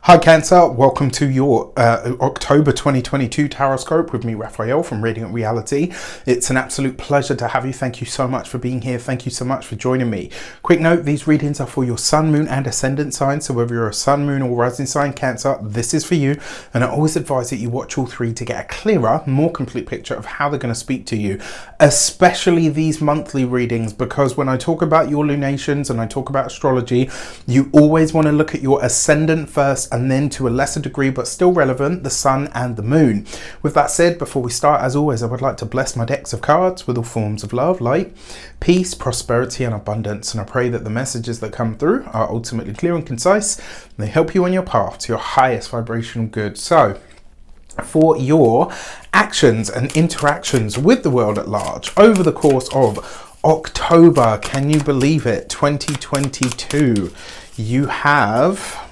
Hi Cancer, welcome to your October 2022 Taroscope with me, Raphael from Reydiant Reality. It's an absolute pleasure to have you. Thank you so much for being here. Thank you so much for joining me. Quick note, these readings are for your sun, moon and ascendant sign. So whether you're a sun, moon or rising sign Cancer, this is for you. And I always advise that you watch all three to get a clearer, more complete picture of how they're going to speak to you, especially these monthly readings, because when I talk about your lunations and I talk about astrology, you always want to look at your ascendant first, and then to a lesser degree but still relevant, the sun and the moon. With that said, before we start, as always, I would like to bless my decks of cards with all forms of love, light, peace, prosperity and abundance, and I pray that the messages that come through are ultimately clear and concise and they help you on your path to your highest vibrational good. So for your actions and interactions with the world at large over the course of October, can you believe it, 2022, you have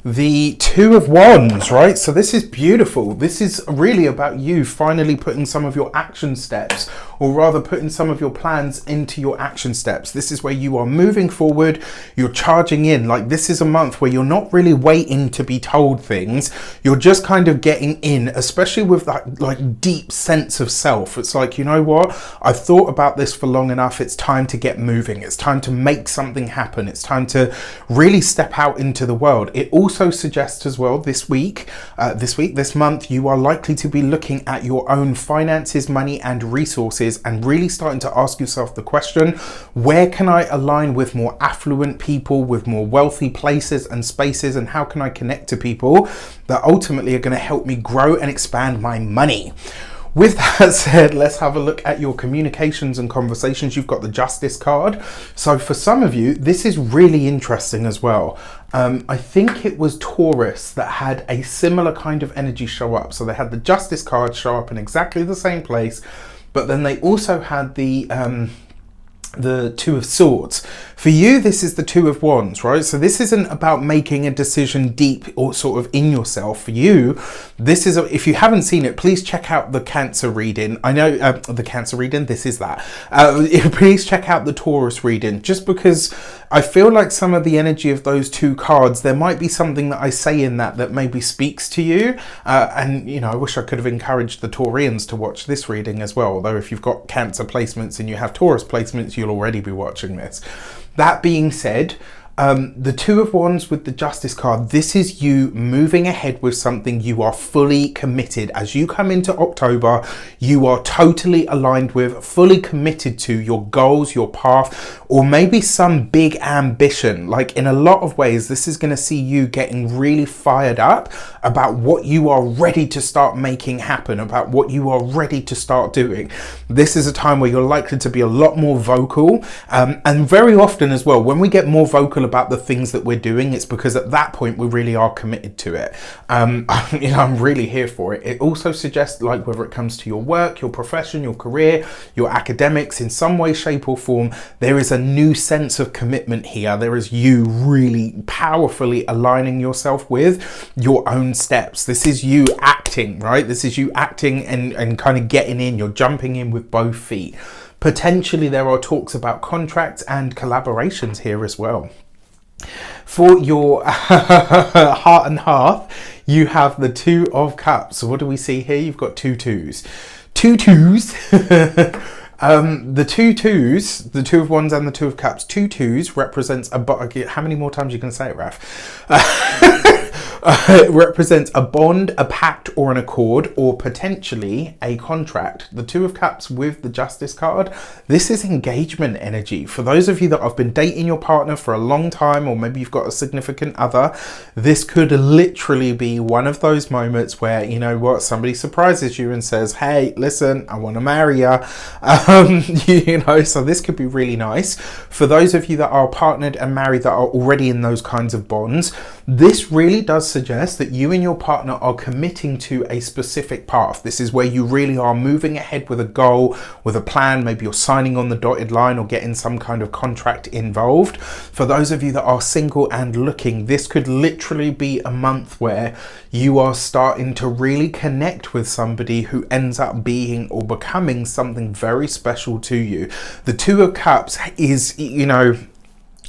the Two of Wands, right? So this is beautiful. This is really about you finally putting some of your action steps, or rather putting some of your plans into your action steps. This is where you are moving forward, you're charging in. Like, this is a month where you're not really waiting to be told things, you're just kind of getting in, especially with that like deep sense of self. It's like, you know what, I've thought about this for long enough, it's time to get moving, it's time to make something happen, it's time to really step out into the world. It also suggests as well this month, you are likely to be looking at your own finances, money and resources, and really starting to ask yourself the question, where can I align with more affluent people, with more wealthy places and spaces, and how can I connect to people that ultimately are going to help me grow and expand my money? With that said, let's have a look at your communications and conversations. You've got the Justice card. So for some of you, this is really interesting as well. I think it was Taurus that had a similar kind of energy show up. So they had the Justice card show up in exactly the same place, but then they also had the Two of Swords. For you, this is the Two of Wands, right? So this isn't about making a decision deep or sort of in yourself. For you, this is, if you haven't seen it, please check out the Cancer reading. I know the Cancer reading, this is that. Please check out the Taurus reading, just because I feel like some of the energy of those two cards, there might be something that I say in that maybe speaks to you. And, you know, I wish I could have encouraged the Taurians to watch this reading as well. Although if you've got Cancer placements and you have Taurus placements, you'll already be watching this. That being said, the Two of Wands with the Justice card, this is you moving ahead with something. You are fully committed. As you come into October, you are totally aligned with, fully committed to your goals, your path, or maybe some big ambition. Like, in a lot of ways, this is going to see you getting really fired up about what you are ready to start making happen, about what you are ready to start doing. This is a time where you're likely to be a lot more vocal, and very often as well, when we get more vocal about the things that we're doing, it's because at that point we really are committed to it. You know, I'm really here for it. It also suggests, like, whether it comes to your work, your profession, your career, your academics, in some way, shape or form, there is a new sense of commitment here. There is you really powerfully aligning yourself with your own steps. This is you acting, right? This is you acting and kind of getting in. You're jumping in with both feet. Potentially there are talks about contracts and collaborations here as well. For your heart and hearth, you have the Two of Cups. So what do we see here? You've got two twos. Two twos. The two twos, the Two of Wands and the Two of Cups, two twos represents a, how many more times you can say it, Raf? It represents a bond, a pact or an accord, or potentially a contract. The Two of Cups with the Justice card, this is engagement energy. For those of you that have been dating your partner for a long time, or maybe you've got a significant other, this could literally be one of those moments where, you know what, somebody surprises you and says, hey, listen, I want to marry you. You know, so this could be really nice. For those of you that are partnered and married, that are already in those kinds of bonds, this really does suggest that you and your partner are committing to a specific path. This is where you really are moving ahead with a goal, with a plan. Maybe you're signing on the dotted line or getting some kind of contract involved. For those of you that are single and looking, this could literally be a month where you are starting to really connect with somebody who ends up being or becoming something very special to you. The Two of Cups is, you know,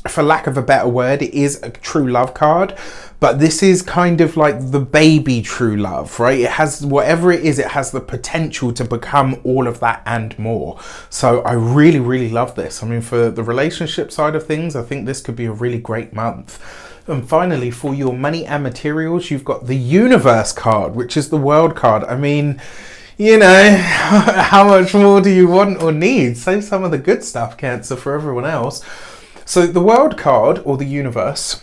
for lack of a better word, it is a true love card. but this is kind of like the baby true love, right? It has, whatever it is, it has the potential to become all of that and more. So I really, really love this. I mean, for the relationship side of things, I think this could be a really great month. And finally, for your money and materials, you've got the universe card, which is the world card. I mean, you know, how much more do you want or need? Save some of the good stuff, Cancer, for everyone else. So the world card, or the universe,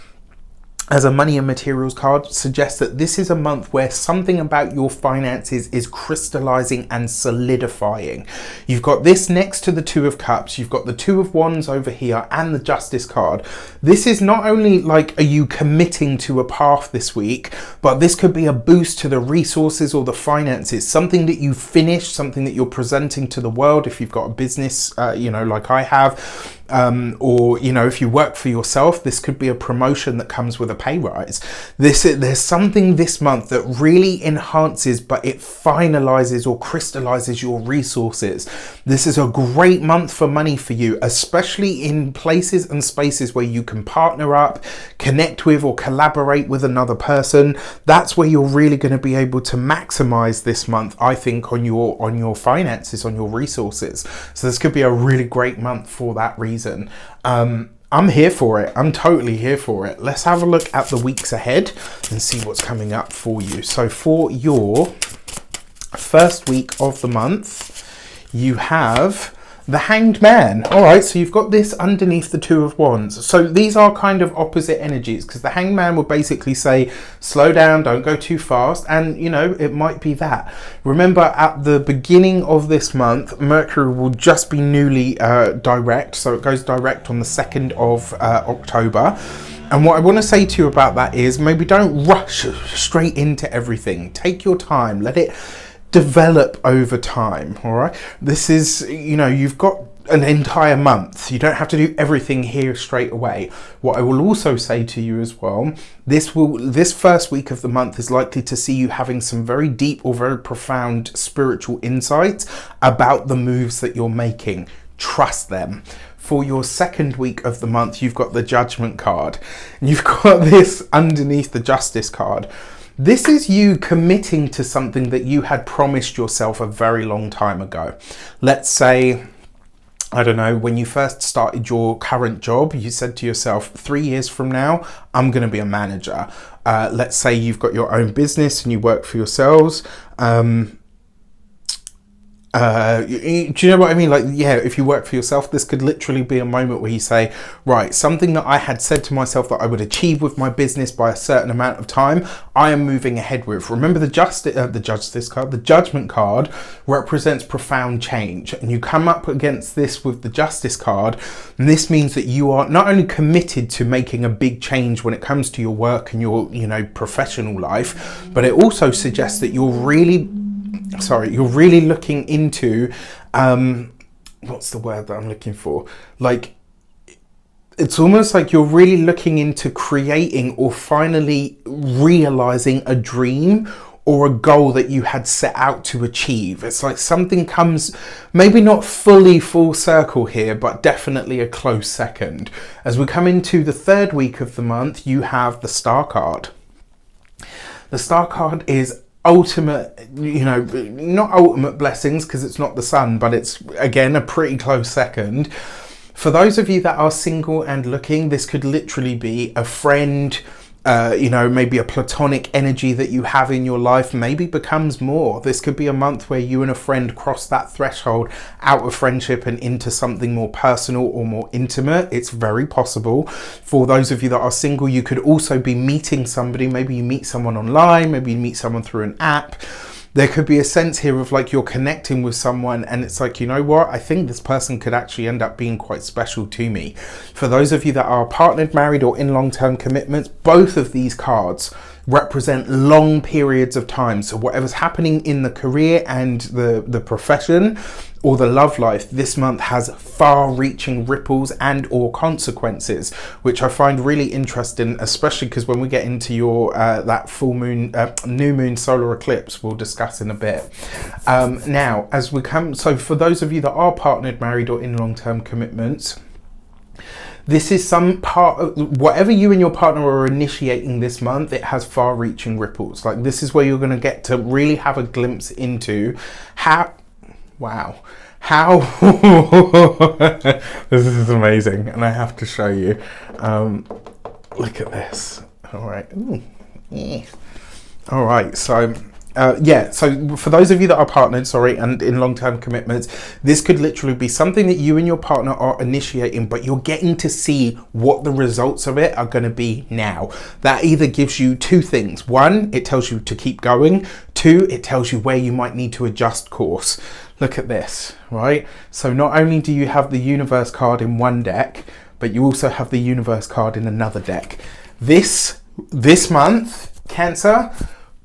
as a money and materials card, suggests that this is a month where something about your finances is crystallizing and solidifying. You've got this next to the Two of Cups, you've got the Two of Wands over here, and the Justice card. This is not only like, are you committing to a path this week, but this could be a boost to the resources or the finances, something that you finish, something that you're presenting to the world if you've got a business, you know, like I have. Or, you know, if you work for yourself, this could be a promotion that comes with a pay rise. There's something this month that really enhances, but it finalizes or crystallizes your resources. This is a great month for money for you, especially in places and spaces where you can partner up, connect with, or collaborate with another person. That's where you're really going to be able to maximize this month, I think, on your finances, on your resources. So this could be a really great month for that reason. I'm here for it. I'm totally here for it. Let's have a look at the weeks ahead and see what's coming up for you. So for your first week of the month, you have the Hanged Man. All right, so you've got this underneath the Two of Wands. So these are kind of opposite energies, because the Hanged Man would basically say, slow down, don't go too fast. And, you know, it might be that. Remember, at the beginning of this month, Mercury will just be newly direct. So it goes direct on the 2nd of October. And what I want to say to you about that is maybe don't rush straight into everything. Take your time. Let it develop over time. All right, this is, you know, you've got an entire month. You don't have to do everything here straight away. What I will also say to you as well, this first week of the month is likely to see you having some very deep or very profound spiritual insights about the moves that you're making. Trust them. For your second week of the month, you've got the Judgment card, and you've got this underneath the Justice card. This is you committing to something that you had promised yourself a very long time ago. Let's say, I don't know, when you first started your current job, you said to yourself, 3 years from now, I'm going to be a manager. Let's say you've got your own business and you work for yourselves. Do you know what I mean? Like, yeah, if you work for yourself, this could literally be a moment where you say, right, something that I had said to myself that I would achieve with my business by a certain amount of time, I am moving ahead with. Remember the Justice card, the Judgment card represents profound change, and you come up against this with the Justice card, and this means that you are not only committed to making a big change when it comes to your work and your, you know, professional life, but it also suggests that you're really looking into, what's the word that I'm looking for? Like, it's almost like you're really looking into creating or finally realizing a dream or a goal that you had set out to achieve. It's like something comes, maybe not fully full circle here, but definitely a close second. As we come into the third week of the month, you have the Star card. The Star card is ultimate, you know, not ultimate blessings because it's not the sun, but it's again a pretty close second. For those of you that are single and looking, this could literally be a friend, you know, maybe a platonic energy that you have in your life maybe becomes more. This could be a month where you and a friend cross that threshold out of friendship and into something more personal or more intimate. It's very possible. For those of you that are single, you could also be meeting somebody. Maybe you meet someone online, maybe you meet someone through an app. There could be a sense here of like you're connecting with someone and it's like, you know what, I think this person could actually end up being quite special to me. For those of you that are partnered, married, or in long-term commitments, both of these cards represent long periods of time. So whatever's happening in the career and the profession or the love life this month has far-reaching ripples and or consequences, which I find really interesting, especially because when we get into your that full moon, new moon solar eclipse, we'll discuss in a bit. Now, as we come, so for those of you that are partnered, married, or in long-term commitments, This is some part of whatever you and your partner are initiating this month. It has far-reaching ripples. Like, this is where you're going to get to really have a glimpse into how, wow, how this is amazing, and I have to show you. Look at this. All right. Ooh. Yeah. All right. So so for those of you that are partnered, and in long-term commitments, this could literally be something that you and your partner are initiating, but you're getting to see what the results of it are going to be now. That either gives you two things. One, it tells you to keep going. Two, it tells you where you might need to adjust course. Look at this, right? So not only do you have the universe card in one deck, but you also have the universe card in another deck. This month, Cancer,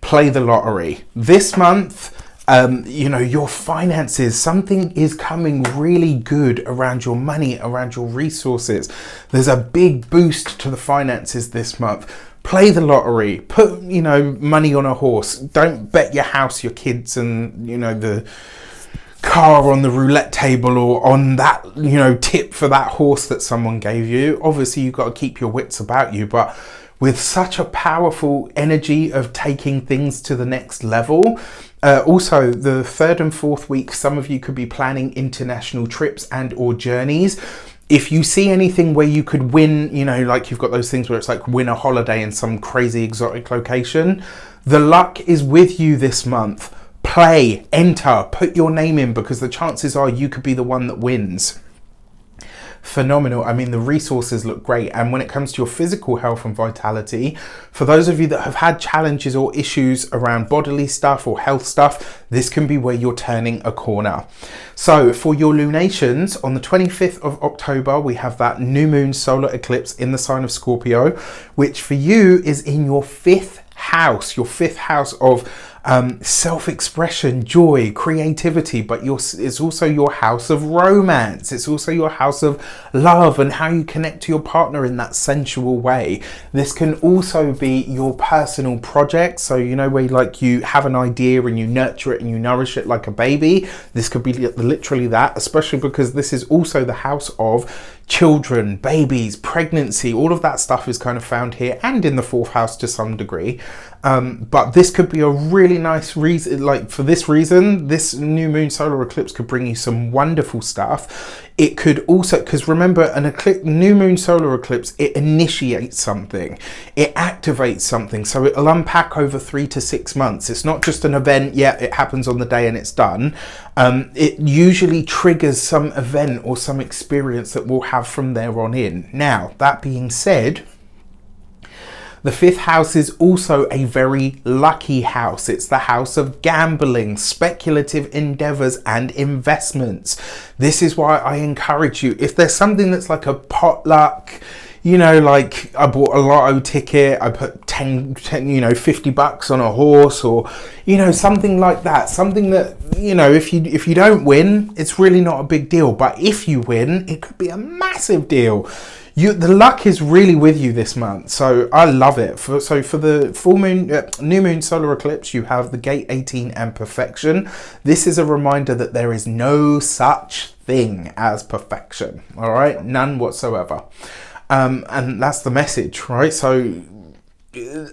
play the lottery. This month, your finances, something is coming really good around your money, around your resources. There's a big boost to the finances this month. Play the lottery, put, money on a horse. Don't bet your house, your kids, and, the car on the roulette table, or on that, tip for that horse that someone gave you. Obviously, you've got to keep your wits about you, but with such a powerful energy of taking things to the next level. Also, the 3rd and 4th week, some of you could be planning international trips and or journeys. If you see anything where you could win, like you've got those things where it's like win a holiday in some crazy exotic location, the luck is with you this month. Play, enter, put your name in, because the chances are you could be the one that wins. Phenomenal. I mean, the resources look great. And when it comes to your physical health and vitality, for those of you that have had challenges or issues around bodily stuff or health stuff, this can be where you're turning a corner. So for your lunations, on the 25th of October, we have that new moon solar eclipse in the sign of Scorpio, which for you is in your 5th house, of self-expression, joy, creativity, but it's also your house of romance. It's also your house of love and how you connect to your partner in that sensual way. This can also be your personal project. So, where you have an idea and you nurture it and you nourish it like a baby. This could be literally that, especially because this is also the house of children, babies, pregnancy. All of that stuff is kind of found here and in the 4th house to some degree. But this could be a really nice reason, for this reason, this new moon solar eclipse could bring you some wonderful stuff. It could also, because remember, new moon solar eclipse, it initiates something, it activates something, so it'll unpack over 3 to 6 months. It's not just an event, it happens on the day and it's done. It usually triggers some event or some experience that we'll have from there on in. Now, that being said, the 5th house is also a very lucky house. It's the house of gambling, speculative endeavors, and investments. This is why I encourage you, if there's something that's like a potluck, like I bought a lotto ticket, I put 50 bucks on a horse, or, something like that. Something that, if you don't win, it's really not a big deal. But if you win, it could be a massive deal. The luck is really with you this month, so I love it. For the full moon, new moon solar eclipse, you have the gate 18 and perfection. This is a reminder that there is no such thing as perfection. All right, none whatsoever. And that's the message, right? So,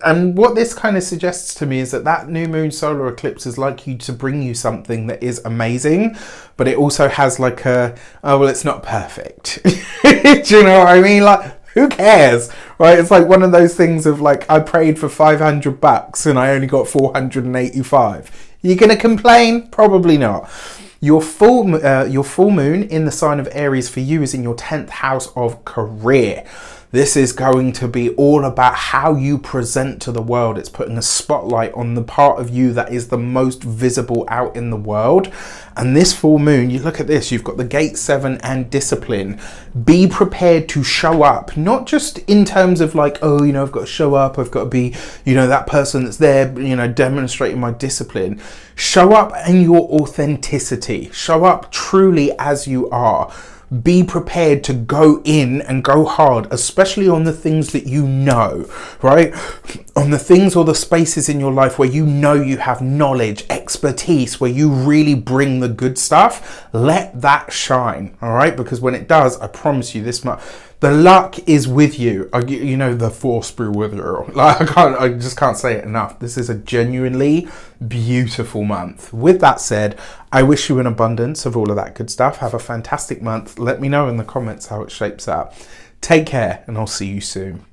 and what this kind of suggests to me is that new moon solar eclipse is likely to bring you something that is amazing, but it also has it's not perfect. Do you know what I mean? Who cares, right? It's like one of those things of I prayed for 500 bucks and I only got 485. You gonna complain? Probably not. Your full moon in the sign of Aries for you is in your 10th house of career. This is going to be all about how you present to the world. It's putting a spotlight on the part of you that is the most visible out in the world. And this full moon, you look at this, you've got the gate 7 and discipline. Be prepared to show up, not just in terms of I've got to show up, I've got to be, that person that's there, demonstrating my discipline. Show up in your authenticity. Show up truly as you are. Be prepared to go in and go hard, especially on the things that right? on the things or the spaces in your life where you know you have knowledge, expertise, where you really bring the good stuff. Let that shine, all right? Because when it does, I promise you this much, the luck is with you. You know, the force be with you. Like, I just can't say it enough. This is a genuinely beautiful month. With that said, I wish you an abundance of all of that good stuff. Have a fantastic month. Let me know in the comments how it shapes up. Take care, and I'll see you soon.